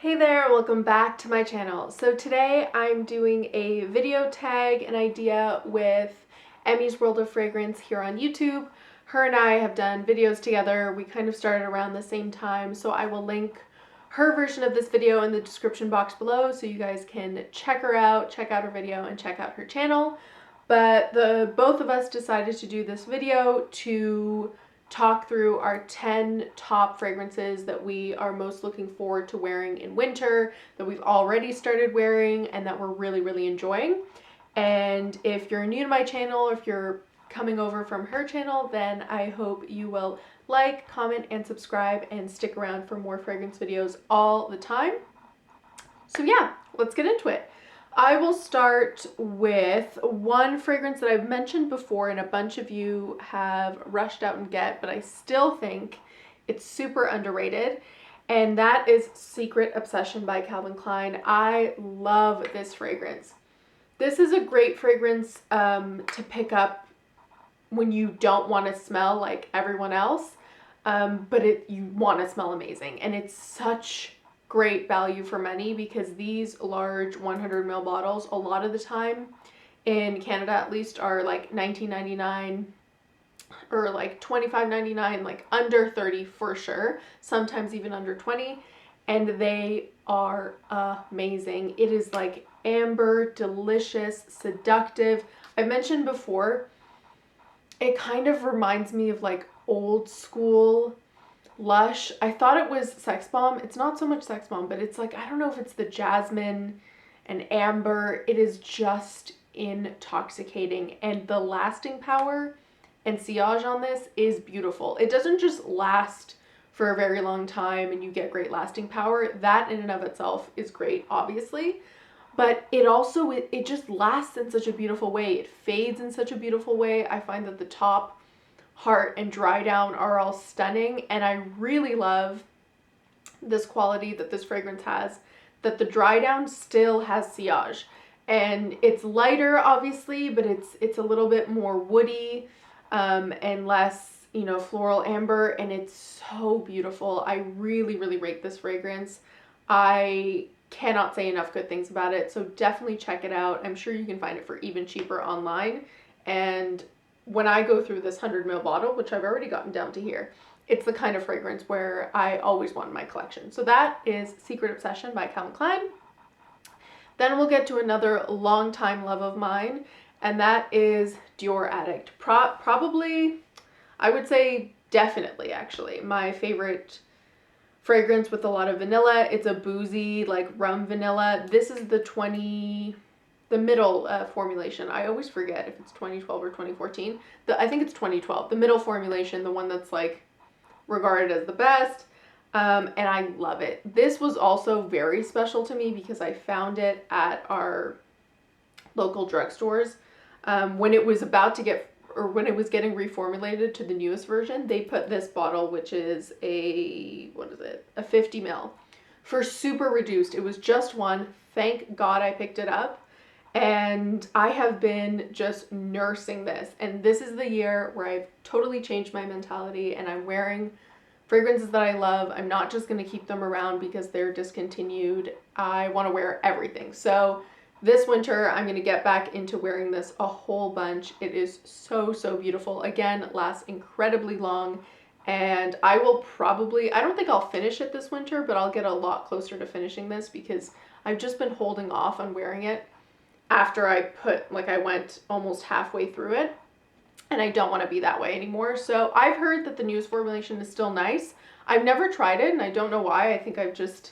Hey there, welcome back to my channel. So today I'm doing a video tag and idea with Emy's World of Fragrance here on YouTube. Her and I have done videos together. We kind of started around the same time, so I will link her version of this video in the description box below so you guys can check her out, check out her video, and check out her channel. But both of us decided to do this video to talk through our 10 top fragrances that we are most looking forward to wearing in winter, that we've already started wearing, and that we're really enjoying. And if you're new to my channel, or if you're coming over from her channel, then I hope you will like, comment, and subscribe and stick around for more fragrance videos all the time. So yeah, let's get into it. I will start with one fragrance that I've mentioned before and a bunch of you have rushed out and get, but I still think it's super underrated, and that is Secret Obsession by Calvin Klein. I love this fragrance. This is a great fragrance to pick up when you don't want to smell like everyone else, but you want to smell amazing, and it's such great value for money because these large 100 ml bottles a lot of the time in Canada at least are like $19.99 or like $25.99, like under 30 for sure, sometimes even under 20, and they are amazing. It is like amber, delicious, seductive. I mentioned before, it kind of reminds me of like old school Lush. I thought it was Sex Bomb. It's not so much Sex Bomb, but it's like, I don't know if it's the jasmine and amber. It is just intoxicating, and the lasting power and sillage on this is beautiful. It doesn't just last for a very long time and you get great lasting power. That in and of itself is great, obviously, but it also, it just lasts in such a beautiful way. It fades in such a beautiful way. I find that the top, heart, and dry down are all stunning, and I really love this quality that this fragrance has, that the dry down still has sillage, and it's lighter obviously, but it's a little bit more woody and less, you know, floral amber, and it's so beautiful. I really rate this fragrance. I cannot say enough good things about it, so definitely check it out. I'm sure you can find it for even cheaper online, and when I go through this 100 ml bottle, which I've already gotten down to here, it's the kind of fragrance where I always want in my collection. So that is Secret Obsession by Calvin Klein. Then we'll get to another longtime love of mine, and that is Dior Addict. Probably, I would say definitely actually, my favorite fragrance with a lot of vanilla. It's a boozy, like rum vanilla. This is the middle formulation. I always forget if it's 2012 or 2014. I think it's 2012. The middle formulation, the one that's like regarded as the best, and I love it. This was also very special to me because I found it at our local drugstores when it was about to get, or when it was getting reformulated to the newest version. They put this bottle, which is a 50 ml, for super reduced. It was just one. Thank God I picked it up. And I have been just nursing this, and this is the year where I've totally changed my mentality and I'm wearing fragrances that I love. I'm not just going to keep them around because they're discontinued. I want to wear everything. So this winter I'm going to get back into wearing this a whole bunch. It is so beautiful. Again, lasts incredibly long, and I will probably, I don't think I'll finish it this winter, but I'll get a lot closer to finishing this because I've just been holding off on wearing it after I went almost halfway through it, and I don't want to be that way anymore. So I've heard that the newest formulation is still nice. I've never tried it, and I don't know why. I think I've just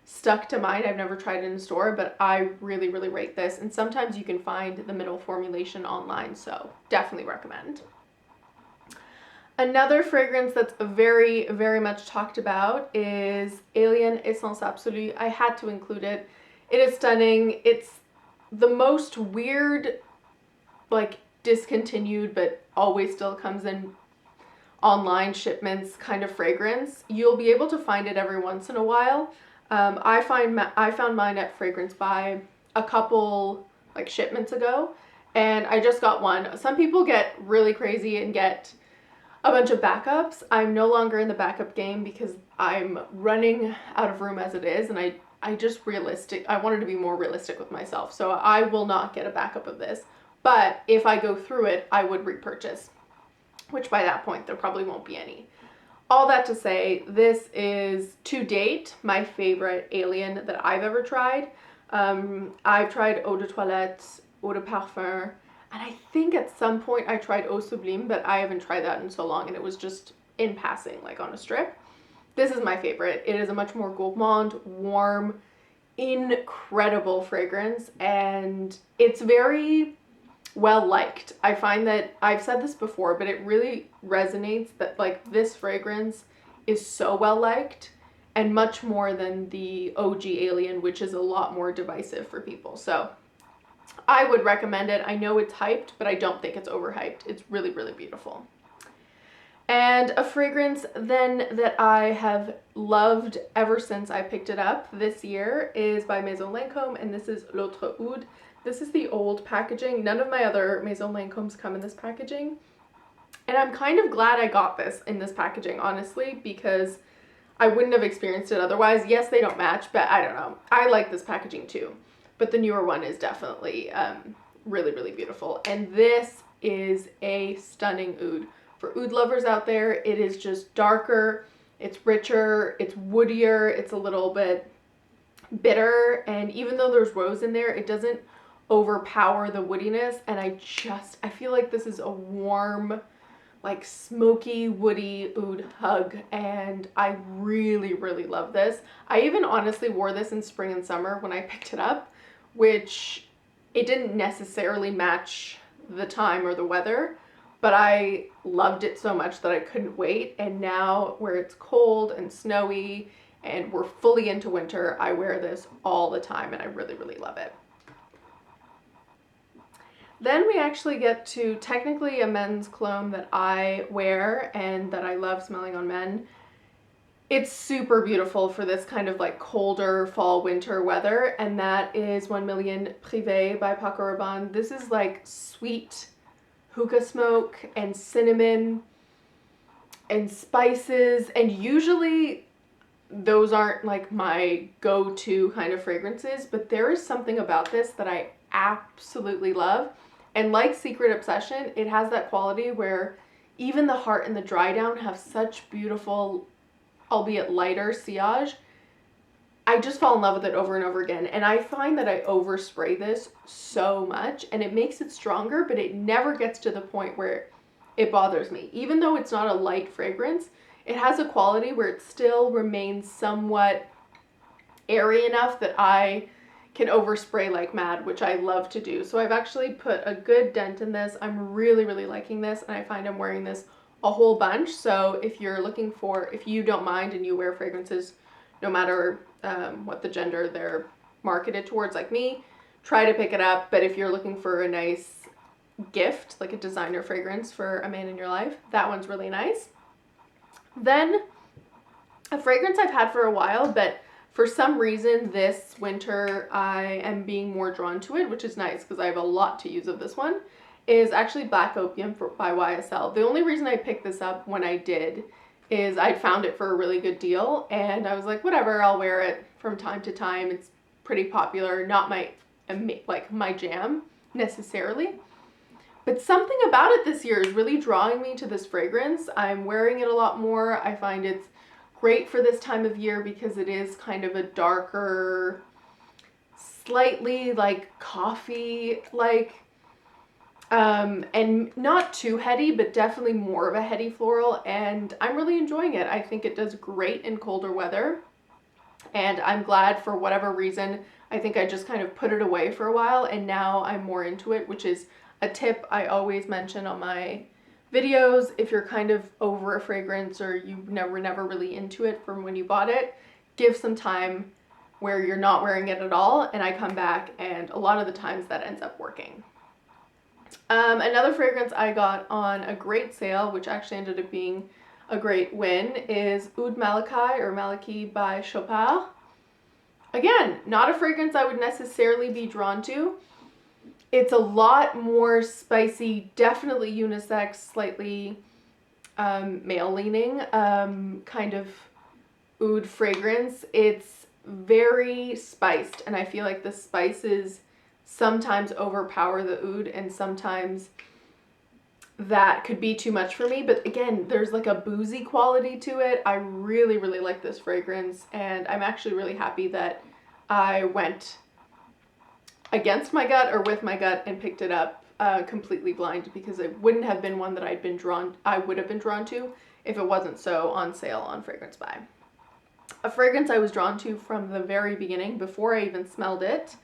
stuck to mine. I've never tried it in store, but I really rate this, and sometimes you can find the middle formulation online, so definitely recommend. Another fragrance that's very much talked about is Alien Essence Absolue. I had to include it. It is stunning. It's the most weird, like discontinued, but always still comes in online shipments kind of fragrance. You'll be able to find it every once in a while. I found mine at Fragrance Buy a couple like shipments ago, and I just got one. Some people get really crazy and get a bunch of backups. I'm no longer in the backup game because I'm running out of room as it is, and I I wanted to be more realistic with myself. So I will not get a backup of this. But if I go through it, I would repurchase, which by that point there probably won't be any. All that to say, this is, to date, my favorite alien that I've ever tried. I've tried Eau de Toilette, Eau de Parfum, and I think at some point I tried Eau Sublime, but I haven't tried that in so long, and it was just in passing, like on a strip. This is my favorite. It is a much more gourmand, warm, incredible fragrance, and it's very well liked. I find that, I've said this before, but it really resonates that like this fragrance is so well liked, and much more than the OG Alien, which is a lot more divisive for people. So I would recommend it. I know it's hyped, but I don't think it's overhyped. It's really, really beautiful. And a fragrance then that I have loved ever since I picked it up this year is by Maison Lancôme, and this is Lotoud. This is the old packaging. None of my other Maison Lancômes come in this packaging. And I'm kind of glad I got this in this packaging, honestly, because I wouldn't have experienced it otherwise. Yes, they don't match, but I don't know. I like this packaging too. But the newer one is definitely really, really beautiful. And this is a stunning oud. For oud lovers out there, it is just darker, it's richer, it's woodier, it's a little bit bitter, and even though there's rose in there, it doesn't overpower the woodiness. And I feel like this is a warm, like smoky, woody oud hug, and I really, really love this. I even honestly wore this in spring and summer when I picked it up, which it didn't necessarily match the time or the weather, but I loved it so much that I couldn't wait. And now where it's cold and snowy and we're fully into winter, I wear this all the time, and I really, really love it. Then we actually get to technically a men's cologne that I wear and that I love smelling on men. It's super beautiful for this kind of like colder fall winter weather, and that is 1 Million Privé by Paco Rabanne. This is like sweet hookah smoke and cinnamon and spices, and usually those aren't like my go-to kind of fragrances, but there is something about this that I absolutely love. And like Secret Obsession, it has that quality where even the heart and the dry down have such beautiful, albeit lighter, sillage. I just fall in love with it over and over again, and I find that I overspray this so much, and it makes it stronger, but it never gets to the point where it bothers me. Even though it's not a light fragrance, it has a quality where it still remains somewhat airy enough that I can overspray like mad, which I love to do. So I've actually put a good dent in this. I'm really, really liking this, and I find I'm wearing this a whole bunch. So if you're looking for, if you don't mind and you wear fragrances no matter what the gender they're marketed towards, like me, try to pick it up. But if you're looking for a nice gift, like a designer fragrance for a man in your life, that one's really nice. Then a fragrance I've had for a while, but for some reason this winter I am being more drawn to it, which is nice because I have a lot to use of this one, is actually Black Opium by YSL. The only reason I picked this up when I did is I'd found it for a really good deal, and I was like, whatever, I'll wear it from time to time. It's pretty popular, not my jam necessarily. But something about it this year is really drawing me to this fragrance. I'm wearing it a lot more. I find it's great for this time of year because it is kind of a darker, slightly like coffee like, and not too heady, but definitely more of a heady floral, and I'm really enjoying it. I think it does great in colder weather, and I'm glad for whatever reason. I think I just kind of put it away for a while, and now I'm more into it, which is a tip I always mention on my videos. If you're kind of over a fragrance or you never really into it from when you bought it, give some time where you're not wearing it at all, and I come back, and a lot of the times that ends up working. Another fragrance I got on a great sale, which actually ended up being a great win, is Oud Malachi or Malachi by Chopard. Again, not a fragrance I would necessarily be drawn to. It's a lot more spicy, definitely unisex, slightly male leaning kind of oud fragrance. It's very spiced, and I feel like the spices sometimes overpower the oud, and sometimes that could be too much for me. But again, there's like a boozy quality to it. I really, really like this fragrance, and I'm actually really happy that I went against my gut or with my gut and picked it up completely blind, because it wouldn't have been one that I would have been drawn to if it wasn't so on sale on Fragrance Buy. A fragrance I was drawn to from the very beginning, before I even smelled it,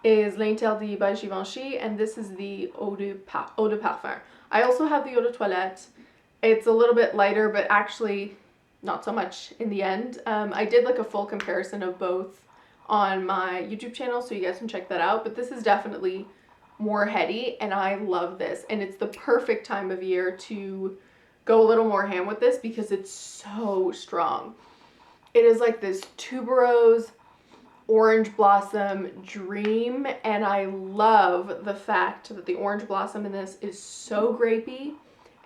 is Lentil by Givenchy, and this is the Eau de Parfum. I also have the Eau de Toilette. It's a little bit lighter, but actually not so much in the end. I did like a full comparison of both on my YouTube channel, so you guys can check that out, but this is definitely more heady, and I love this, and it's the perfect time of year to go a little more ham with this because it's so strong. It is like this tuberose orange blossom dream, and I love the fact that the orange blossom in this is so grapey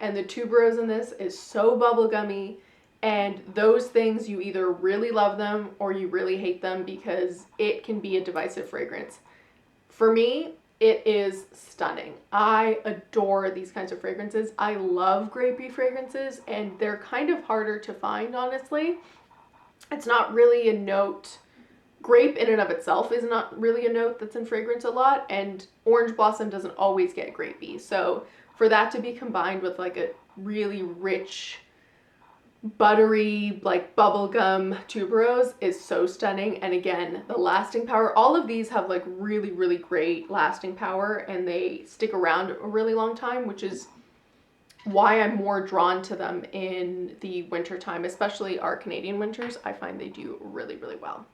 and the tuberose in this is so bubblegummy, and those things, you either really love them or you really hate them, because it can be a divisive fragrance. For me, it is stunning. I adore these kinds of fragrances. I love grapey fragrances, and they're kind of harder to find, honestly. It's not really a note. Grape in and of itself is not really a note that's in fragrance a lot, and orange blossom doesn't always get grapey. So for that to be combined with like a really rich, buttery, like bubblegum tuberose is so stunning. And again, the lasting power, all of these have like really, really great lasting power, and they stick around a really long time, which is why I'm more drawn to them in the winter time, especially our Canadian winters. I find they do really, really well.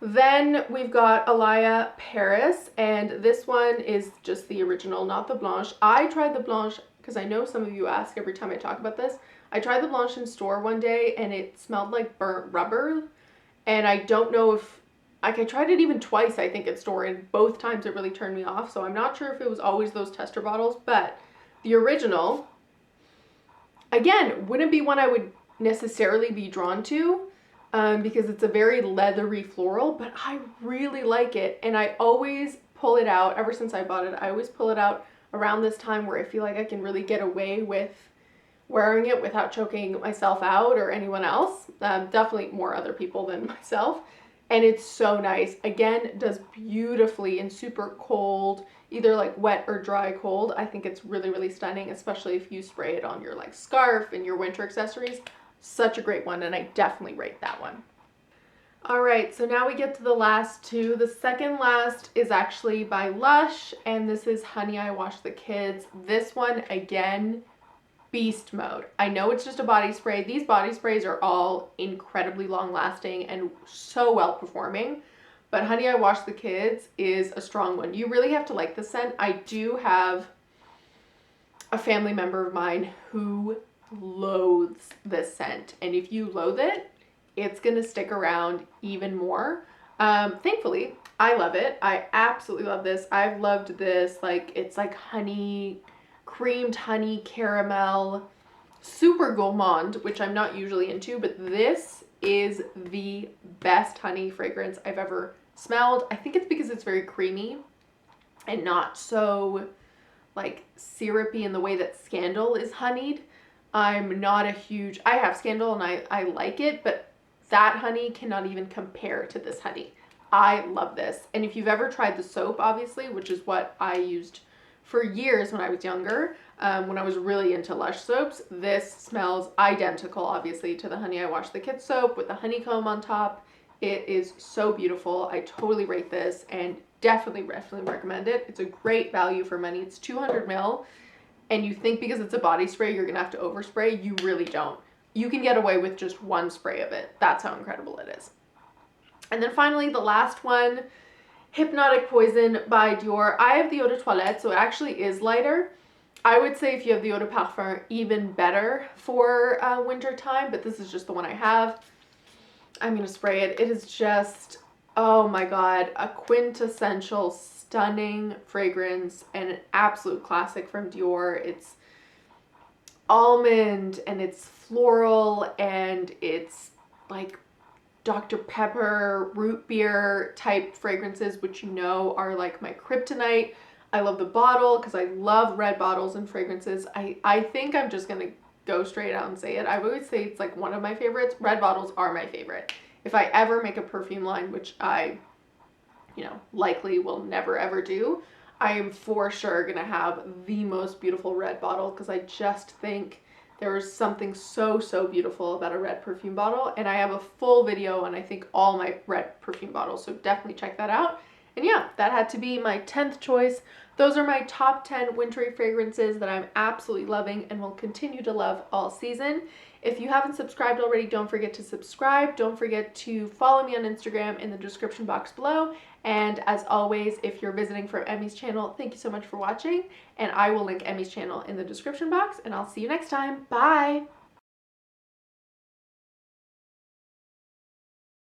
Then we've got Alaya Paris, and this one is just the original, not the Blanche. I tried the Blanche because I know some of you ask every time I talk about this. I tried the Blanche in store one day and it smelled like burnt rubber, and I don't know if, like, I tried it even twice I think at store, and both times it really turned me off, so I'm not sure if it was always those tester bottles. But the original, again, wouldn't be one I would necessarily be drawn to, because it's a very leathery floral, but I really like it, and I always pull it out. Ever since I bought it, I always pull it out around this time where I feel like I can really get away with wearing it without choking myself out or anyone else. Definitely more other people than myself. And it's so nice. Again, does beautifully in super cold, either like wet or dry cold. I think it's really, really stunning, especially if you spray it on your like scarf and your winter accessories. Such a great one, and I definitely rate that one. All right, so now we get to the last two. The second last is actually by Lush, and this is Honey, I Wash the Kids. This one, again, beast mode. I know it's just a body spray. These body sprays are all incredibly long lasting and so well performing, but Honey, I Wash the Kids is a strong one. You really have to like the scent. I do have a family member of mine who loathes this scent, and if you loathe it, it's gonna stick around even more. Thankfully, I love it. I absolutely love this. I've loved this, like, it's like honey, creamed honey caramel, super gourmand, which I'm not usually into, but this is the best honey fragrance I've ever smelled. I think it's because it's very creamy and not so like syrupy in the way that Scandal is honeyed. I'm not a huge, I have Scandal and I like it, but that honey cannot even compare to this honey. I love this. And if you've ever tried the soap, obviously, which is what I used for years when I was younger, when I was really into Lush soaps, this smells identical, obviously, to the Honey, I Wash the Kids soap with the honeycomb on top. It is so beautiful. I totally rate this and definitely recommend it. It's a great value for money. It's 200 ml. And you think because it's a body spray, you're gonna have to overspray. You really don't. You can get away with just one spray of it. That's how incredible it is. And then finally, the last one, Hypnotic Poison by Dior. I have the Eau de Toilette, so it actually is lighter. I would say if you have the Eau de Parfum, even better for winter time, but this is just the one I have. I'm gonna spray it. It is just, oh my God, a quintessential stunning fragrance and an absolute classic from Dior. It's almond and it's floral and it's like Dr. Pepper, root beer type fragrances, which you know are like my kryptonite. I love the bottle because I love red bottles and fragrances. I think I'm just going to go straight out and say it. I would say it's like one of my favorites. Red bottles are my favorite. If I ever make a perfume line, which I, likely will never ever do, I am for sure going to have the most beautiful red bottle because I just think there is something so, so beautiful about a red perfume bottle. And I have a full video on, I think, all my red perfume bottles. So definitely check that out. And yeah, that had to be my 10th choice. Those are my top 10 wintry fragrances that I'm absolutely loving and will continue to love all season. If you haven't subscribed already, don't forget to subscribe. Don't forget to follow me on Instagram in the description box below. And as always, if you're visiting from Emy's channel, thank you so much for watching. And I will link Emy's channel in the description box. And I'll see you next time. Bye!